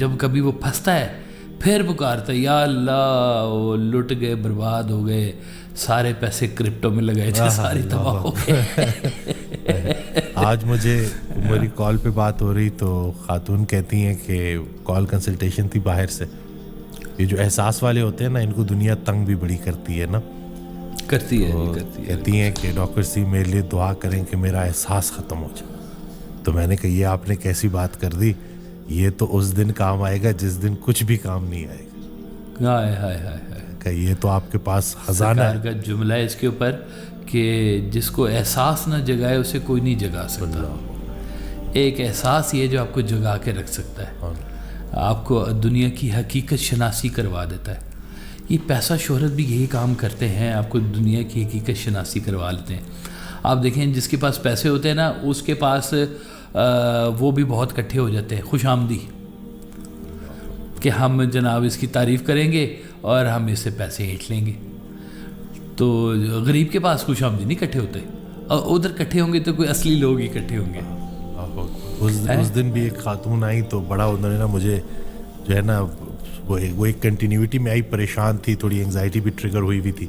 جب کبھی وہ پھنستا ہے پھر پکارتا ہے یا اللہ وہ لٹ گئے، برباد ہو گئے، سارے پیسے کرپٹو میں لگائے تھے، ساری تباہ ہو گئے. آج مجھے میری کال پہ بات ہو رہی تو خاتون کہتی ہیں کہ کال کنسلٹیشن تھی باہر سے، یہ جو احساس والے ہوتے ہیں نا ان کو دنیا تنگ بھی بڑی کرتی ہے نا. کرتی ہے. کہتی ہیں کہ ڈاکٹر سی میرے لیے دعا کریں کہ میرا احساس ختم ہو جائے. تو میں نے کہا یہ آپ نے کیسی بات کر دی، یہ تو اس دن کام آئے گا جس دن کچھ بھی کام نہیں آئے گا. ہائے ہائے ہائے، کہ یہ تو آپ کے پاس خزانہ ہے. کا جملہ ہے اس کے اوپر کہ جس کو احساس نہ جگائے اسے کوئی نہیں جگا سکتا. ایک احساس یہ جو آپ کو جگا کے رکھ سکتا ہے، آپ کو دنیا کی حقیقت شناسی کروا دیتا ہے. یہ پیسہ شہرت بھی یہی کام کرتے ہیں، آپ کو دنیا کی حقیقت شناسی کروا لیتے ہیں. آپ دیکھیں جس کے پاس پیسے ہوتے ہیں نا اس کے پاس وہ بھی بہت اکٹھے ہو جاتے ہیں، خوش آمدی کہ ہم جناب اس کی تعریف کریں گے اور ہم اس سے پیسے اینٹ لیں گے. تو غریب کے پاس خوش آمدی نہیں اکٹھے ہوتے، اور ادھر اکٹھے ہوں گے تو کوئی اصلی لوگ ہی اکٹھے ہوں گے. اس دن بھی ایک خاتون آئی تو بڑا انہوں نے نا مجھے جو ہے نا وہ ایک کنٹینیوٹی میں آئی، پریشان تھی، تھوڑی انگزائٹی بھی ٹریگر ہوئی ہوئی تھی.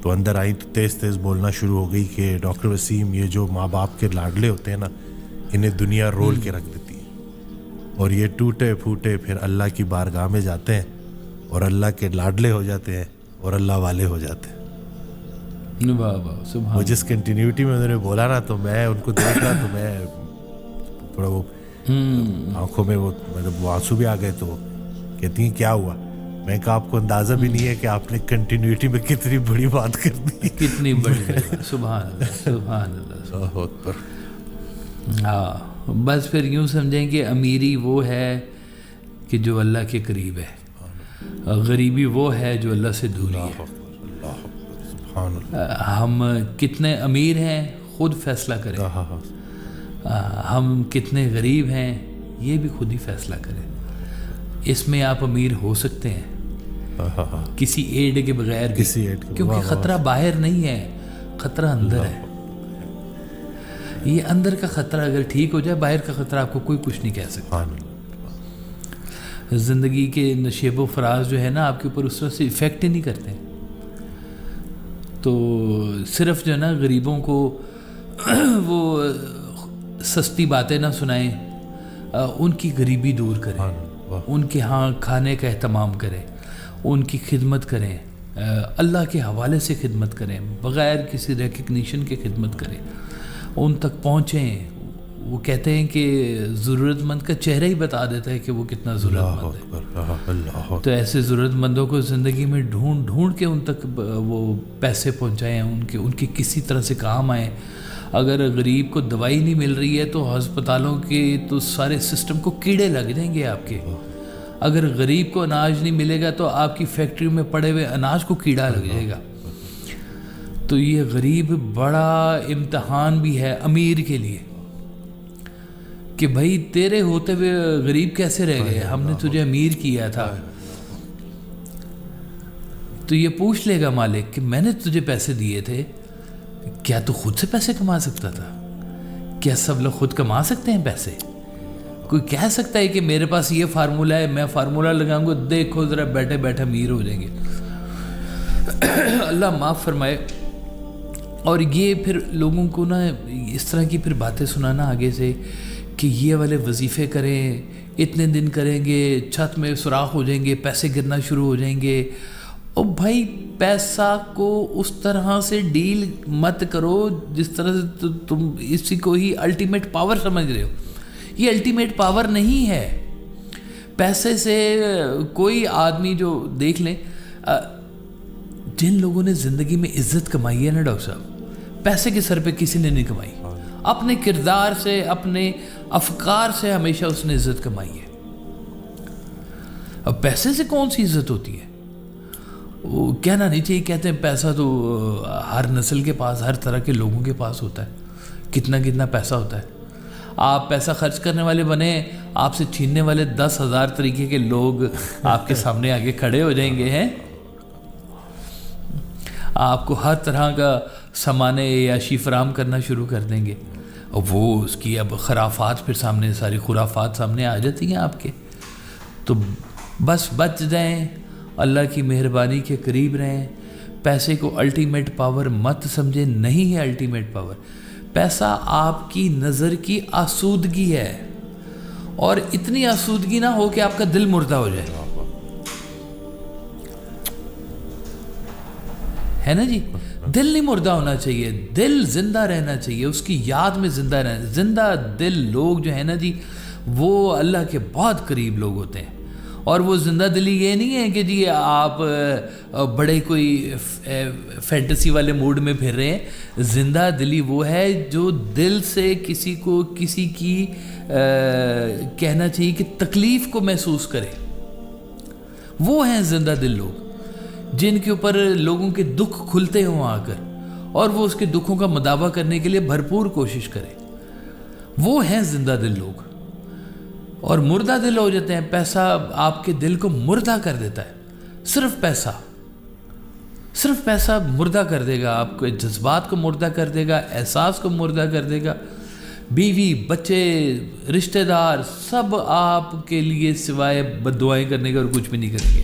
تو اندر آئی تو تیز تیز بولنا شروع ہو گئی کہ ڈاکٹر وسیم یہ جو ماں باپ کے لاڈلے ہوتے ہیں نا انہیں دنیا رول کے رکھ دیتی ہے، اور یہ ٹوٹے پھوٹے پھر اللہ کی بارگاہ میں جاتے ہیں اور اللہ کے لاڈلے ہو جاتے ہیں اور اللہ والے ہو جاتے ہیں. وہ جس کنٹینیوٹی میں انہوں نے بولا نا تو میں ان کو دیکھ رہا تو میں تھوڑا وہ آنکھوں میں وہ مطلب وہ آنسو بھی آ گئے. تو کہتی ہیں کیا ہوا؟ میں کہا آپ کو اندازہ بھی نہیں ہے کہ آپ نے کنٹینیوٹی میں کتنی بڑی بات کر دی، کتنی بڑی. سبحان اللہ سبحان اللہ. ہاں بس پھر یوں سمجھیں کہ امیری وہ ہے کہ جو اللہ کے قریب ہے، غریبی وہ ہے جو اللہ سے دوری ہے. ہم کتنے امیر ہیں خود فیصلہ کریں، ہم کتنے غریب ہیں یہ بھی خود ہی فیصلہ کریں. اس میں آپ امیر ہو سکتے ہیں کسی ایڈ کے بغیر بھی، کیونکہ خطرہ باہر نہیں ہے، خطرہ اندر ہے. یہ اندر کا خطرہ اگر ٹھیک ہو جائے باہر کا خطرہ آپ کو کوئی کچھ نہیں کہہ سکتا. زندگی کے نشیب و فراز جو ہے نا آپ کے اوپر اس طرح سے ایفیکٹ ہی نہیں کرتے. تو صرف جو ہے نا غریبوں کو وہ سستی باتیں نہ سنائیں، ان کی غریبی دور کریں، ان کے ہاں کھانے کا اہتمام کریں، ان کی خدمت کریں، اللہ کے حوالے سے خدمت کریں، بغیر کسی ریکگنیشن کے خدمت کریں، ان تک پہنچیں. وہ کہتے ہیں کہ ضرورت مند کا چہرہ ہی بتا دیتا ہے کہ وہ کتنا ضرورت مند ہے. تو ایسے ضرورت مندوں کو زندگی میں ڈھونڈ ڈھونڈ کے ان تک وہ پیسے پہنچائیں، ان کے کسی طرح سے کام آئیں. اگر غریب کو دوائی نہیں مل رہی ہے تو ہسپتالوں کے تو سارے سسٹم کو کیڑے لگ جائیں گے آپ کے. اگر غریب کو اناج نہیں ملے گا تو آپ کی فیکٹری میں پڑے ہوئے اناج کو کیڑا لگ جائے گا. تو یہ غریب بڑا امتحان بھی ہے امیر کے لیے کہ بھائی تیرے ہوتے ہوئے غریب کیسے رہ گئے، ہم نے تجھے امیر کیا تھا. تو یہ پوچھ لے گا مالک کہ میں نے تجھے پیسے دیے تھے، کیا تو خود سے پیسے کما سکتا تھا؟ کیا سب لوگ خود کما سکتے ہیں پیسے؟ کوئی کہہ سکتا ہے کہ میرے پاس یہ فارمولہ ہے، میں فارمولہ لگاؤں گا، دیکھو ذرا بیٹھے بیٹھے امیر ہو جائیں گے. اللہ معاف فرمائے. اور یہ پھر لوگوں کو نا اس طرح کی پھر باتیں سنانا آگے سے کہ یہ والے وظیفے کریں، اتنے دن کریں گے چھت میں سوراخ ہو جائیں گے، پیسے گرنا شروع ہو جائیں گے. اور بھائی پیسہ کو اس طرح سے ڈیل مت کرو جس طرح سے تم اسی کو ہی الٹیمیٹ پاور سمجھ رہے ہو. یہ الٹیمیٹ پاور نہیں ہے. پیسے سے کوئی آدمی جو دیکھ لیں، جن لوگوں نے زندگی میں عزت کمائی ہے نا ڈاکٹر صاحب، پیسے کے سر پہ کسی نے نہیں کمائی. اپنے کردار سے، اپنے افکار سے ہمیشہ اس نے عزت کمائی ہے. اب پیسے سے کون سی عزت ہوتی ہے؟ وہ کہنا نہیں چاہیے، کہتے ہیں پیسہ تو ہر نسل کے پاس، ہر طرح کے لوگوں کے پاس ہوتا ہے. کتنا کتنا پیسہ ہوتا ہے. آپ پیسہ خرچ کرنے والے بنے، آپ سے چھیننے والے 10,000 طریقے کے لوگ آپ کے سامنے آگے کھڑے ہو جائیں گے. ہیں آپ کو ہر طرح کا سامان عیاشی فراہم کرنا شروع کر دیں گے. اور وہ اس کی اب خرافات پھر سامنے، ساری خرافات سامنے آ جاتی ہیں آپ کے. تو بس بچ جائیں, اللہ کی مہربانی کے قریب رہیں. پیسے کو الٹیمیٹ پاور مت سمجھیں, نہیں ہے الٹیمیٹ پاور. پیسہ آپ کی نظر کی آسودگی ہے, اور اتنی آسودگی نہ ہو کہ آپ کا دل مردہ ہو جائے, ہے نا جی. دل نہیں مردہ ہونا چاہیے, دل زندہ رہنا چاہیے, اس کی یاد میں زندہ رہنا. زندہ دل لوگ جو ہیں نا جی, وہ اللہ کے بہت قریب لوگ ہوتے ہیں. اور وہ زندہ دلی یہ نہیں ہے کہ جی آپ بڑے کوئی فینٹیسی والے موڈ میں پھر رہے ہیں. زندہ دلی وہ ہے جو دل سے کسی کو کسی کی کہنا چاہیے کہ تکلیف کو محسوس کرے. وہ ہیں زندہ دل لوگ, جن کے اوپر لوگوں کے دکھ کھلتے ہوں آ کر, اور وہ اس کے دکھوں کا مداوع کرنے کے لیے بھرپور کوشش کرے. وہ ہیں زندہ دل لوگ. اور مردہ دل ہو جاتے ہیں. پیسہ آپ کے دل کو مردہ کر دیتا ہے. صرف پیسہ مردہ کر دے گا آپ کو, جذبات کو مردہ کر دے گا, احساس کو مردہ کر دے گا. بیوی, بچے, رشتہ دار سب آپ کے لیے سوائے بد دعائیں کرنے کے اور کچھ بھی نہیں کریں گے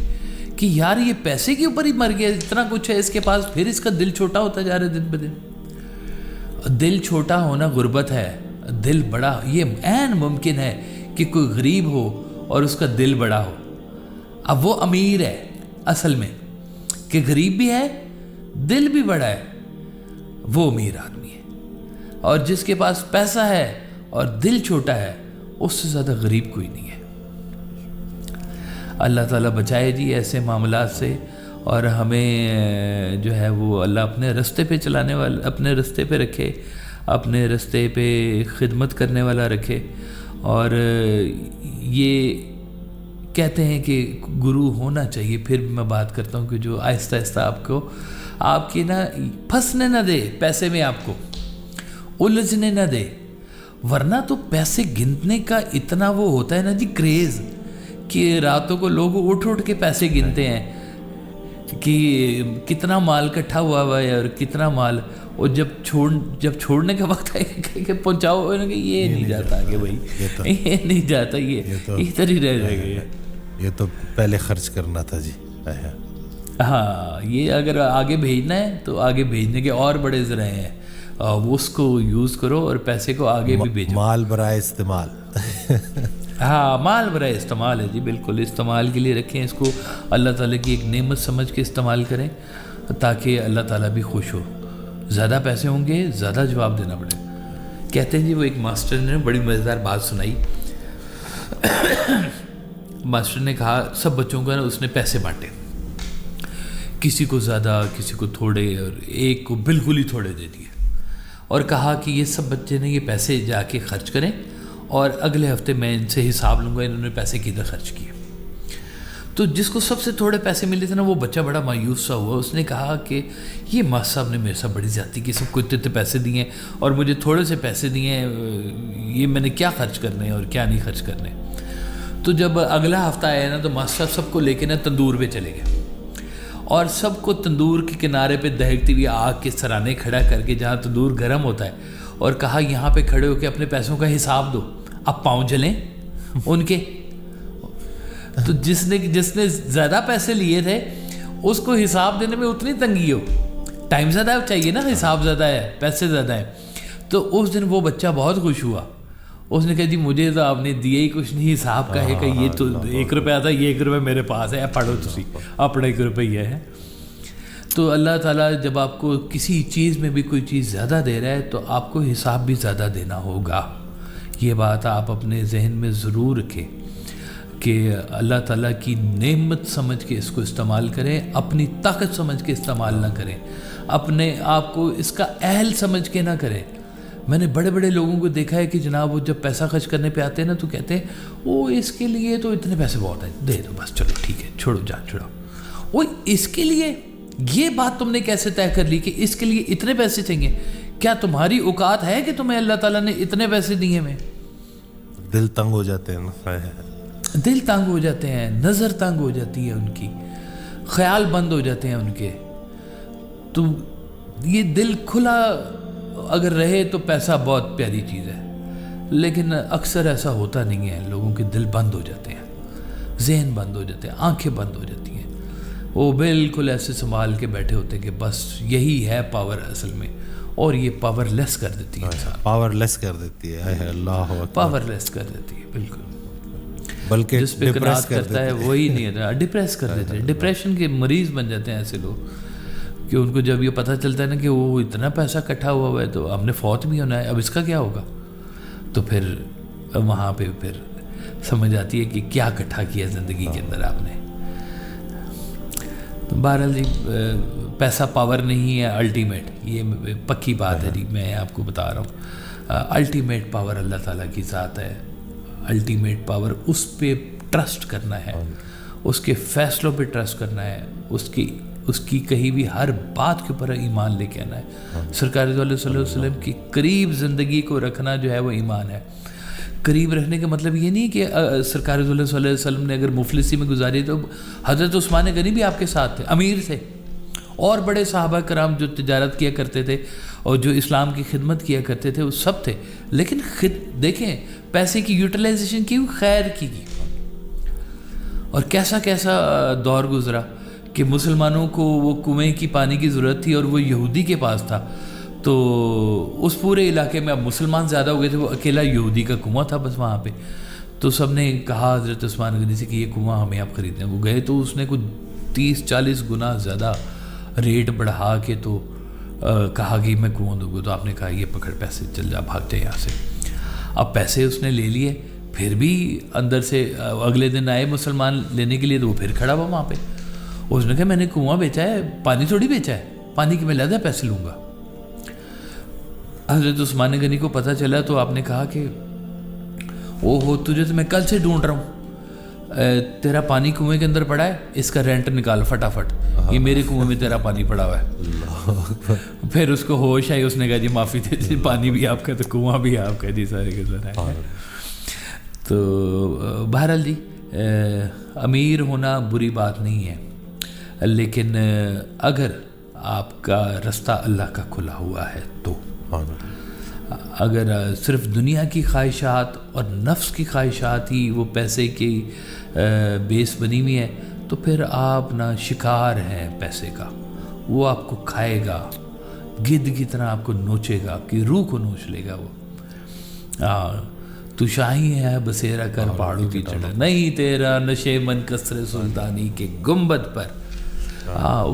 کہ یار یہ پیسے کے اوپر ہی مر گیا, اتنا کچھ ہے اس کے پاس, پھر اس کا دل چھوٹا ہوتا جا رہا ہے دن بدن. دل چھوٹا ہونا غربت ہے. دل بڑا, یہ عین ممکن ہے کہ کوئی غریب ہو اور اس کا دل بڑا ہو. اب وہ امیر ہے اصل میں, کہ غریب بھی ہے دل بھی بڑا ہے, وہ امیر آدمی ہے. اور جس کے پاس پیسہ ہے اور دل چھوٹا ہے, اس سے زیادہ غریب کوئی نہیں ہے. اللہ تعالیٰ بچائے جی ایسے معاملات سے, اور ہمیں جو ہے وہ اللہ اپنے رستے پہ چلانے والا, اپنے رستے پہ رکھے, اپنے رستے پہ خدمت کرنے والا رکھے. اور یہ کہتے ہیں کہ گرو ہونا چاہیے. پھر بھی میں بات کرتا ہوں کہ جو آہستہ آہستہ آپ کو, آپ کی نا پھنسنے نہ دے پیسے میں, آپ کو الجھنے نہ دے. ورنہ تو پیسے گننے کا اتنا وہ ہوتا ہے نا جی کریز, کہ راتوں کو لوگ اٹھ کے پیسے گنتے ہیں کہ کتنا مال اکٹھا ہوا ہے اور کتنا مال. اور جب چھوڑنے کا وقت ہے کہ پہنچاؤ, یہ نہیں جاتا کہ بھائی یہ نہیں جاتا, یہ ادھر ہی رہ جائے گا. یہ تو پہلے خرچ کرنا تھا جی. ہاں, یہ اگر آگے بھیجنا ہے تو آگے بھیجنے کے اور بڑے ذرائع ہیں, وہ اس کو یوز کرو اور پیسے کو آگے بھی بھیجو. مال برائے استعمال. ہاں, مال برائے استعمال ہے جی, بالکل استعمال کے لیے رکھیں اس کو. اللہ تعالیٰ کی ایک نعمت سمجھ کے استعمال کریں تاکہ اللہ تعالیٰ بھی خوش ہو. زیادہ پیسے ہوں گے زیادہ جواب دینا پڑے. کہتے ہیں جی وہ ایک ماسٹر نے بڑی مزیدار بات سنائی. ماسٹر نے کہا سب بچوں کا اس نے پیسے بانٹے, کسی کو زیادہ کسی کو تھوڑے, اور ایک کو بالکل ہی تھوڑے دے دیے, اور کہا کہ یہ سب بچے نے یہ پیسے جا کے خرچ کریں, اور اگلے ہفتے میں ان سے حساب لوں گا انہوں نے پیسے کدھر خرچ کیے. تو جس کو سب سے تھوڑے پیسے ملے تھے نا, وہ بچہ بڑا مایوس سا ہوا. اس نے کہا کہ یہ ماسٹر صاحب نے میرے ساتھ بڑی زیادتی کی, سب کو اتنے پیسے دیے اور مجھے تھوڑے سے پیسے دیے, یہ میں نے کیا خرچ کرنے اور کیا نہیں خرچ کرنے. تو جب اگلا ہفتہ آیا نا, تو ماسٹر صاحب سب کو لے کے نا تندور پہ چلے گئے, اور سب کو تندور کے کنارے پہ دہکتی ہوئی آگ کے سرانے کھڑا کر کے, جہاں تندور گرم ہوتا ہے, اور کہا یہاں پہ کھڑے ہو کے اپنے پیسوں کا حساب دو, اب پاؤں جلیں ان کے. تو جس نے زیادہ پیسے لیے تھے اس کو حساب دینے میں اتنی تنگی ہو, ٹائم زیادہ چاہیے نا, حساب زیادہ ہے, پیسے زیادہ ہیں. تو اس دن وہ بچہ بہت خوش ہوا. اس نے کہا جی مجھے تو آپ نے دیے ہی کچھ نہیں, حساب کا ہے کہ یہ تو 1 روپیہ تھا, یہ 1 روپیہ میرے پاس ہے, پڑھو تسی اپنا 1 روپیہ ہے. تو اللہ تعالیٰ جب آپ کو کسی چیز میں بھی کوئی چیز زیادہ دے رہا ہے تو آپ کو حساب بھی زیادہ دینا ہوگا. یہ بات آپ اپنے ذہن میں ضرور رکھیں کہ اللہ تعالیٰ کی نعمت سمجھ کے اس کو استعمال کریں, اپنی طاقت سمجھ کے استعمال نہ کریں, اپنے آپ کو اس کا اہل سمجھ کے نہ کریں. میں نے بڑے بڑے لوگوں کو دیکھا ہے کہ جناب وہ جب پیسہ خرچ کرنے پہ آتے ہیں نا, تو کہتے ہیں وہ اس کے لیے تو اتنے پیسے بہت ہیں, دے دو بس, چلو ٹھیک ہے, چھوڑو جان چھوڑو. وہ اس کے لیے, یہ بات تم نے کیسے طے کر لی کہ اس کے لیے اتنے پیسے چاہیے؟ کیا تمہاری اوقات ہے کہ تمہیں اللہ تعالیٰ نے اتنے پیسے دیے میں؟ دل تنگ ہو جاتے ہیں, دل تنگ ہو جاتے ہیں, نظر تنگ ہو جاتی ہے ان کی, خیال بند ہو جاتے ہیں ان کے. تو یہ دل کھلا اگر رہے تو پیسہ بہت پیاری چیز ہے, لیکن اکثر ایسا ہوتا نہیں ہے, لوگوں کے دل بند ہو جاتے ہیں. ذہن بند ہو جاتے ہیں, آنکھیں بند ہو جاتی ہیں, وہ بالکل ایسے سنبھال کے بیٹھے ہوتے ہیں کہ بس یہی ہے پاور اصل میں, اور یہ پاور لیس کر دیتی ہے انسان, پاور لیس کر دیتی ہے, اللہ اکبر, پاور لیس کر دیتی ہے بالکل, بلکہ جس پہ قناعت کرتا ہے وہی نہیں ہے, ڈپریس کر دیتے ہیں, ڈپریشن کے مریض بن جاتے ہیں ایسے لوگ کہ ان کو جب یہ پتہ چلتا ہے نا کہ وہ اتنا پیسہ اکٹھا ہوا ہے تو ہم نے فوت بھی ہونا ہے, اب اس کا کیا ہوگا, تو پھر وہاں پہ پھر سمجھ آتی ہے کہ کیا اکٹھا کیا زندگی کے اندر آپ نے. تو بہرحال جی پیسہ پاور نہیں ہے الٹیمیٹ, یہ پکی بات ہے جی, میں آپ کو بتا رہا ہوں الٹیمیٹ پاور اللہ تعالیٰ کی ذات ہے, الٹیمیٹ پاور اس پہ ٹرسٹ کرنا ہے, اس کے فیصلوں پہ ٹرسٹ کرنا ہے, اس کی کہیں بھی ہر بات کے اوپر ایمان لے کے آنا ہے. سرکار صلی اللہ علیہ وسلم کی قریب زندگی کو رکھنا جو ہے وہ ایمان ہے. قریب رکھنے کا مطلب یہ نہیں کہ سرکار صلی اللہ علیہ وسلم نے اگر مفلسی میں گزاری تو حضرت عثمان غنی بھی آپ کے ساتھ تھے, امیر تھے, اور بڑے صحابہ کرام جو تجارت کیا کرتے تھے اور جو اسلام کی خدمت کیا کرتے تھے وہ سب تھے, لیکن دیکھیں پیسے کی یوٹیلائزیشن کی, خیر کی, اور کیسا کیسا دور گزرا کہ مسلمانوں کو وہ کنویں کی پانی کی ضرورت تھی اور وہ یہودی کے پاس تھا, تو اس پورے علاقے میں اب مسلمان زیادہ ہو گئے تھے, وہ اکیلا یہودی کا کنواں تھا بس وہاں پہ, تو سب نے کہا حضرت عثمان غنی سے کہ یہ کنواں ہمیں آپ خریدیں. وہ گئے تو اس نے کچھ 30-40 گنا زیادہ ریٹ بڑھا کے تو کہا کہ میں کنواں دوں گا, تو آپ نے کہا یہ پکڑ پیسے, چل جا بھاگ جائے یہاں سے. اب پیسے اس نے لے لیے, پھر بھی اندر سے اگلے دن آئے مسلمان لینے کے لیے, تو وہ پھر کھڑا ہوا وہاں پہ. اس نے کہا میں نے کنواں بیچا ہے, پانی تھوڑی بیچا ہے, پانی کی میں لہذا پیسے لوں گا. حضرت عثمان غنی کو پتہ چلا تو آپ نے کہا کہ او ہو تجھے تو میں کل سے ڈھونڈ رہا ہوں, تیرا پانی کنویں کے اندر پڑا ہے, اس کا رینٹ نکال فٹافٹ, یہ میرے کنویں میں تیرا پانی پڑا ہوا ہے. پھر اس کو ہوش آئی, اس نے کہا جی معافی دے دیجیے, پانی بھی آپ کا تو کنواں بھی آپ کا, جی سارے کے سارے. تو بہرحال جی امیر ہونا بری بات نہیں ہے, لیکن اگر آپ کا رستہ اللہ کا کھلا ہوا ہے تو, اگر صرف دنیا کی خواہشات اور نفس کی خواہشات ہی وہ پیسے کی بیس بنی ہوئی ہے, تو پھر آپ نا شکار ہیں پیسے کا, وہ آپ کو کھائے گا, گدھ کی طرح آپ کو نوچے گا, آپ کی روح کو نوچ لے گا وہ. تو شاہی ہے بسیرا کر پہاڑوں کی چڑھا, نہیں تیرا نشے من کسر سلطانی کے گنبد پر.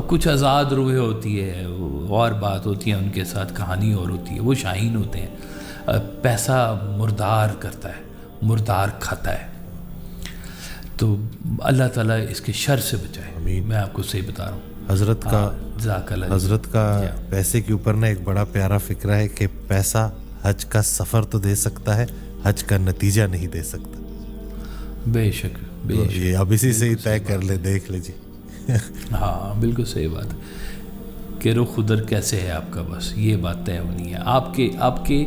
کچھ آزاد روحیں ہوتی ہے, اور بات ہوتی ہے ان کے ساتھ, کہانی اور ہوتی ہے, وہ شاہین ہوتے ہیں. پیسہ مردار کرتا ہے, مردار کھاتا ہے, تو اللہ تعالیٰ اس کے شر سے بچائے. میں آپ کو صحیح بتا رہا ہوں. حضرت کا پیسے کے اوپر نا ایک بڑا پیارا فکرہ ہے کہ پیسہ حج کا سفر تو دے سکتا ہے, حج کا نتیجہ نہیں دے سکتا. بے شک, بے شک, یہ اب اسی سے ہی طے کر لے, دیکھ لے جی. ہاں بالکل صحیح بات ہے کہ رخ ادھر کیسے ہے آپ کا, بس یہ بات طے ہونی ہے. آپ کے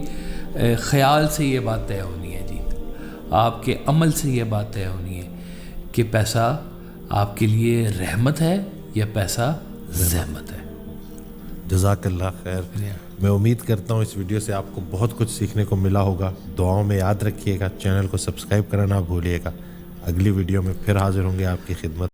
خیال سے یہ بات طے ہونی ہے جی, آپ کے عمل سے یہ بات طے ہونی ہے کہ پیسہ آپ کے لیے رحمت ہے یا پیسہ زحمت ہے. جزاک اللہ خیر. میں امید کرتا ہوں اس ویڈیو سے آپ کو بہت کچھ سیکھنے کو ملا ہوگا. دعاؤں میں یاد رکھیے گا, چینل کو سبسکرائب کرنا نہ بھولیے گا. اگلی ویڈیو میں پھر حاضر ہوں گے آپ کی خدمت.